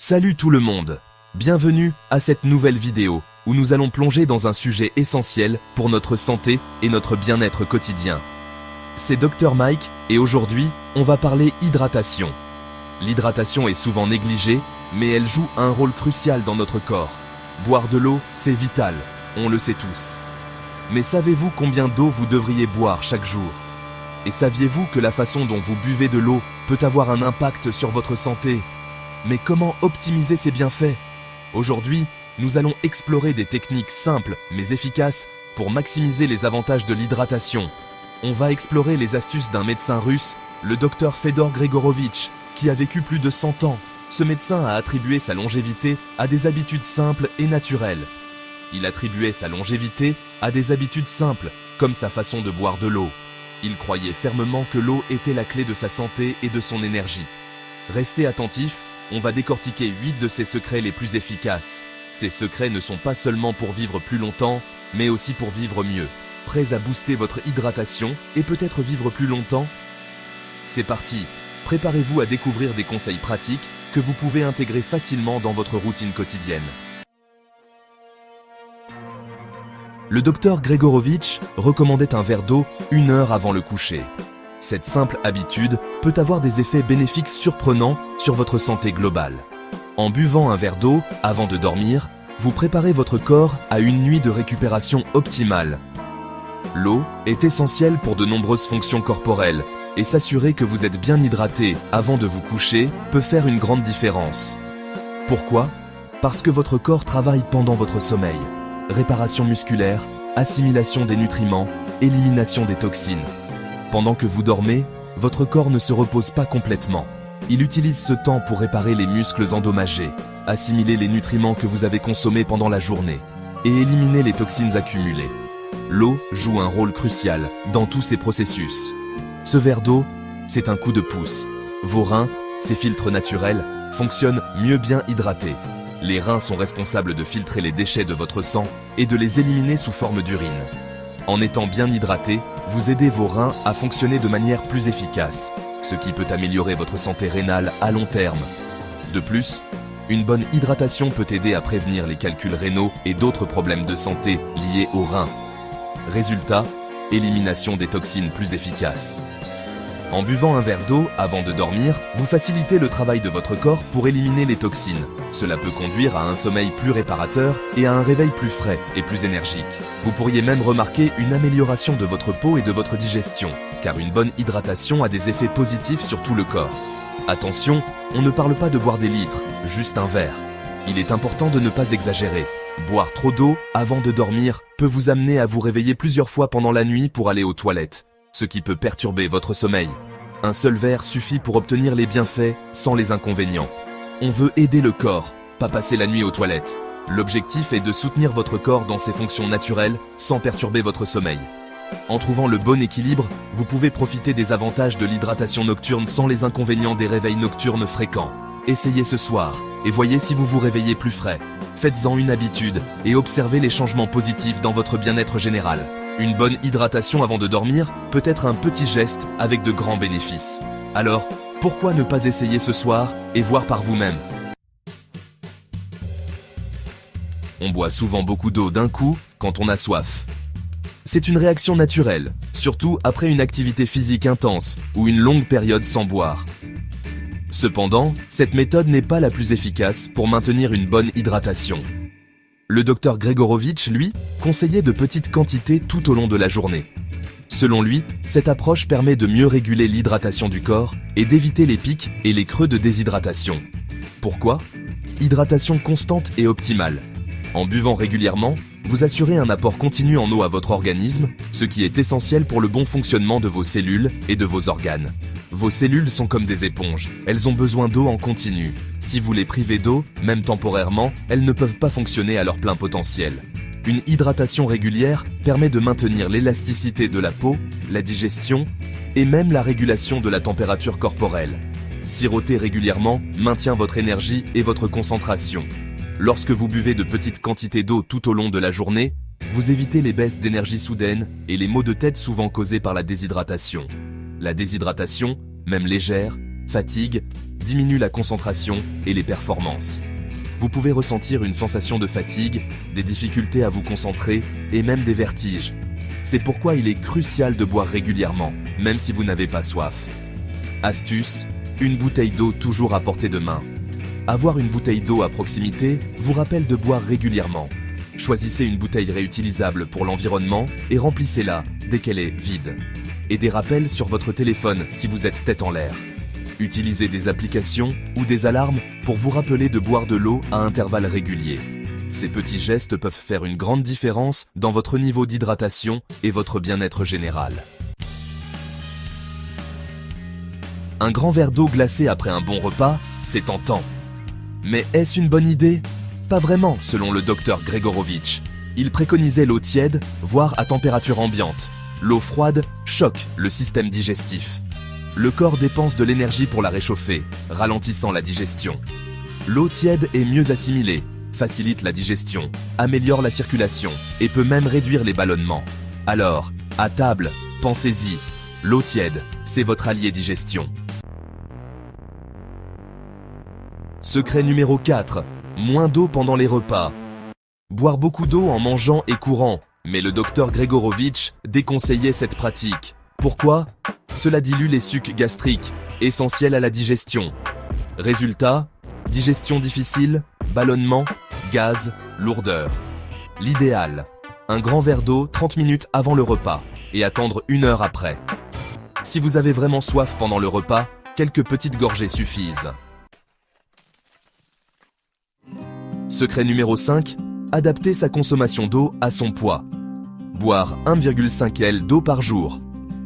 Salut tout le monde! Bienvenue à cette nouvelle vidéo où nous allons plonger dans un sujet essentiel pour notre santé et notre bien-être quotidien. C'est Dr Mike et aujourd'hui, on va parler hydratation. L'hydratation est souvent négligée, mais elle joue un rôle crucial dans notre corps. Boire de l'eau, c'est vital, on le sait tous. Mais savez-vous combien d'eau vous devriez boire chaque jour? Et saviez-vous que la façon dont vous buvez de l'eau peut avoir un impact sur votre santé? Mais comment optimiser ces bienfaits? Aujourd'hui, nous allons explorer des techniques simples mais efficaces pour maximiser les avantages de l'hydratation. On va explorer les astuces d'un médecin russe, le Dr Fedor Gregorovitch, qui a vécu plus de 100 ans. Ce médecin a attribué sa longévité à des habitudes simples et naturelles. Il attribuait sa longévité à des habitudes simples, comme sa façon de boire de l'eau. Il croyait fermement que l'eau était la clé de sa santé et de son énergie. Restez attentifs, on va décortiquer 8 de ses secrets les plus efficaces. Ces secrets ne sont pas seulement pour vivre plus longtemps, mais aussi pour vivre mieux. Prêts à booster votre hydratation et peut-être vivre plus longtemps? C'est parti! Préparez-vous à découvrir des conseils pratiques que vous pouvez intégrer facilement dans votre routine quotidienne. Le docteur Gregorovitch recommandait un verre d'eau 1 heure avant le coucher. Cette simple habitude peut avoir des effets bénéfiques surprenants sur votre santé globale. En buvant un verre d'eau avant de dormir, vous préparez votre corps à une nuit de récupération optimale. L'eau est essentielle pour de nombreuses fonctions corporelles et s'assurer que vous êtes bien hydraté avant de vous coucher peut faire une grande différence. Pourquoi? Parce que votre corps travaille pendant votre sommeil. Réparation musculaire, assimilation des nutriments, élimination des toxines. Pendant que vous dormez, votre corps ne se repose pas complètement. Il utilise ce temps pour réparer les muscles endommagés, assimiler les nutriments que vous avez consommés pendant la journée et éliminer les toxines accumulées. L'eau joue un rôle crucial dans tous ces processus. Ce verre d'eau, c'est un coup de pouce. Vos reins, ces filtres naturels, fonctionnent mieux bien hydratés. Les reins sont responsables de filtrer les déchets de votre sang et de les éliminer sous forme d'urine. En étant bien hydraté, vous aidez vos reins à fonctionner de manière plus efficace, ce qui peut améliorer votre santé rénale à long terme. De plus, une bonne hydratation peut aider à prévenir les calculs rénaux et d'autres problèmes de santé liés aux reins. Résultat, élimination des toxines plus efficace. En buvant un verre d'eau avant de dormir, vous facilitez le travail de votre corps pour éliminer les toxines. Cela peut conduire à un sommeil plus réparateur et à un réveil plus frais et plus énergique. Vous pourriez même remarquer une amélioration de votre peau et de votre digestion, car une bonne hydratation a des effets positifs sur tout le corps. Attention, on ne parle pas de boire des litres, juste un verre. Il est important de ne pas exagérer. Boire trop d'eau avant de dormir peut vous amener à vous réveiller plusieurs fois pendant la nuit pour aller aux toilettes, ce qui peut perturber votre sommeil. Un seul verre suffit pour obtenir les bienfaits sans les inconvénients. On veut aider le corps, pas passer la nuit aux toilettes. L'objectif est de soutenir votre corps dans ses fonctions naturelles sans perturber votre sommeil. En trouvant le bon équilibre, vous pouvez profiter des avantages de l'hydratation nocturne sans les inconvénients des réveils nocturnes fréquents. Essayez ce soir et voyez si vous vous réveillez plus frais. Faites-en une habitude et observez les changements positifs dans votre bien-être général. Une bonne hydratation avant de dormir peut être un petit geste avec de grands bénéfices. Alors, pourquoi ne pas essayer ce soir et voir par vous-même? On boit souvent beaucoup d'eau d'un coup quand on a soif. C'est une réaction naturelle, surtout après une activité physique intense ou une longue période sans boire. Cependant, cette méthode n'est pas la plus efficace pour maintenir une bonne hydratation. Le docteur Gregorovitch, lui, conseillait de petites quantités tout au long de la journée. Selon lui, cette approche permet de mieux réguler l'hydratation du corps et d'éviter les pics et les creux de déshydratation. Pourquoi? Hydratation constante et optimale. En buvant régulièrement, vous assurez un apport continu en eau à votre organisme, ce qui est essentiel pour le bon fonctionnement de vos cellules et de vos organes. Vos cellules sont comme des éponges, elles ont besoin d'eau en continu. Si vous les privez d'eau, même temporairement, elles ne peuvent pas fonctionner à leur plein potentiel. Une hydratation régulière permet de maintenir l'élasticité de la peau, la digestion et même la régulation de la température corporelle. Siroter régulièrement maintient votre énergie et votre concentration. Lorsque vous buvez de petites quantités d'eau tout au long de la journée, vous évitez les baisses d'énergie soudaines et les maux de tête souvent causés par la déshydratation. La déshydratation, même légère, fatigue, diminue la concentration et les performances. Vous pouvez ressentir une sensation de fatigue, des difficultés à vous concentrer et même des vertiges. C'est pourquoi il est crucial de boire régulièrement, même si vous n'avez pas soif. Astuce, une bouteille d'eau toujours à portée de main. Avoir une bouteille d'eau à proximité vous rappelle de boire régulièrement. Choisissez une bouteille réutilisable pour l'environnement et remplissez-la dès qu'elle est vide. Et des rappels sur votre téléphone si vous êtes tête en l'air. Utilisez des applications ou des alarmes pour vous rappeler de boire de l'eau à intervalles réguliers. Ces petits gestes peuvent faire une grande différence dans votre niveau d'hydratation et votre bien-être général. Un grand verre d'eau glacée après un bon repas, c'est tentant. Mais est-ce une bonne idée? Pas vraiment, selon le docteur Gregorovitch. Il préconisait l'eau tiède, voire à température ambiante. L'eau froide choque le système digestif. Le corps dépense de l'énergie pour la réchauffer, ralentissant la digestion. L'eau tiède est mieux assimilée, facilite la digestion, améliore la circulation et peut même réduire les ballonnements. Alors, à table, pensez-y, l'eau tiède, c'est votre allié digestion. Secret numéro 4. Moins d'eau pendant les repas. Boire beaucoup d'eau en mangeant est courant, mais le docteur Gregorovitch déconseillait cette pratique. Pourquoi? Cela dilue les sucs gastriques, essentiels à la digestion. Résultat, digestion difficile, ballonnement, gaz, lourdeur. L'idéal, un grand verre d'eau 30 minutes avant le repas et attendre 1 heure après. Si vous avez vraiment soif pendant le repas, quelques petites gorgées suffisent. Secret numéro 5, adapter sa consommation d'eau à son poids. Boire 1,5 L d'eau par jour.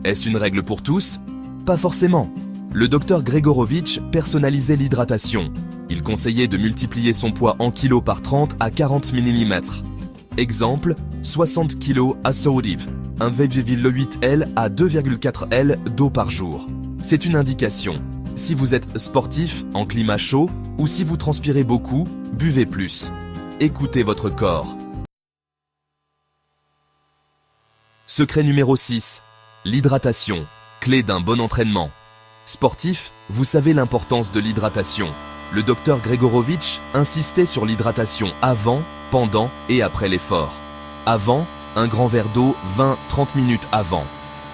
Est-ce une règle pour tous? Pas forcément. Le docteur Gregorovitch personnalisait l'hydratation. Il conseillait de multiplier son poids en kilos par 30 à 40 mm. Exemple, 60 kg à Saoudiv, 1,8 L à 2,4 L d'eau par jour. C'est une indication. Si vous êtes sportif, en climat chaud, ou si vous transpirez beaucoup, buvez plus. Écoutez votre corps. Secret numéro 6. L'hydratation, clé d'un bon entraînement. Sportif, vous savez l'importance de l'hydratation. Le docteur Gregorovitch insistait sur l'hydratation avant, pendant et après l'effort. Avant, un grand verre d'eau 20-30 minutes avant.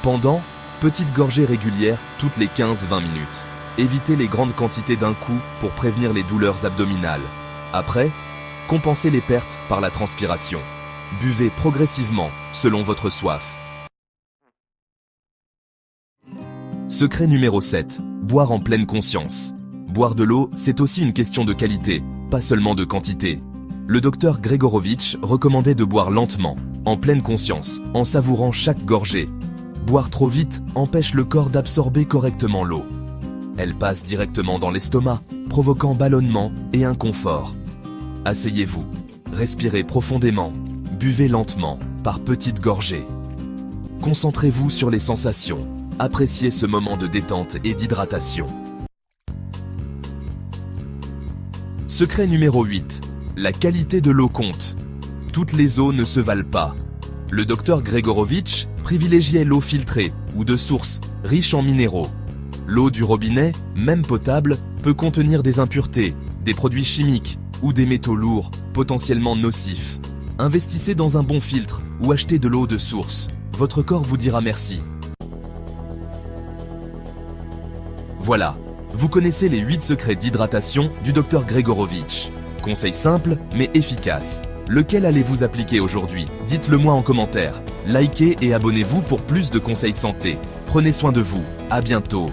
Pendant, petite gorgée régulière toutes les 15-20 minutes. Évitez les grandes quantités d'un coup pour prévenir les douleurs abdominales. Après, compensez les pertes par la transpiration. Buvez progressivement selon votre soif. Secret numéro 7. Boire en pleine conscience. Boire de l'eau, c'est aussi une question de qualité, pas seulement de quantité. Le docteur Gregorovitch recommandait de boire lentement, en pleine conscience, en savourant chaque gorgée. Boire trop vite empêche le corps d'absorber correctement l'eau. Elle passe directement dans l'estomac, provoquant ballonnement et inconfort. Asseyez-vous, respirez profondément, buvez lentement, par petites gorgées. Concentrez-vous sur les sensations, appréciez ce moment de détente et d'hydratation. Secret numéro 8. La qualité de l'eau compte. Toutes les eaux ne se valent pas. Le docteur Gregorovitch privilégiait l'eau filtrée ou de source, riche en minéraux. L'eau du robinet, même potable, peut contenir des impuretés, des produits chimiques ou des métaux lourds, potentiellement nocifs. Investissez dans un bon filtre ou achetez de l'eau de source. Votre corps vous dira merci. Voilà, vous connaissez les 8 secrets d'hydratation du docteur Gregorovitch. Conseil simple mais efficace. Lequel allez-vous appliquer aujourd'hui? Dites-le moi en commentaire. Likez et abonnez-vous pour plus de conseils santé. Prenez soin de vous. À bientôt.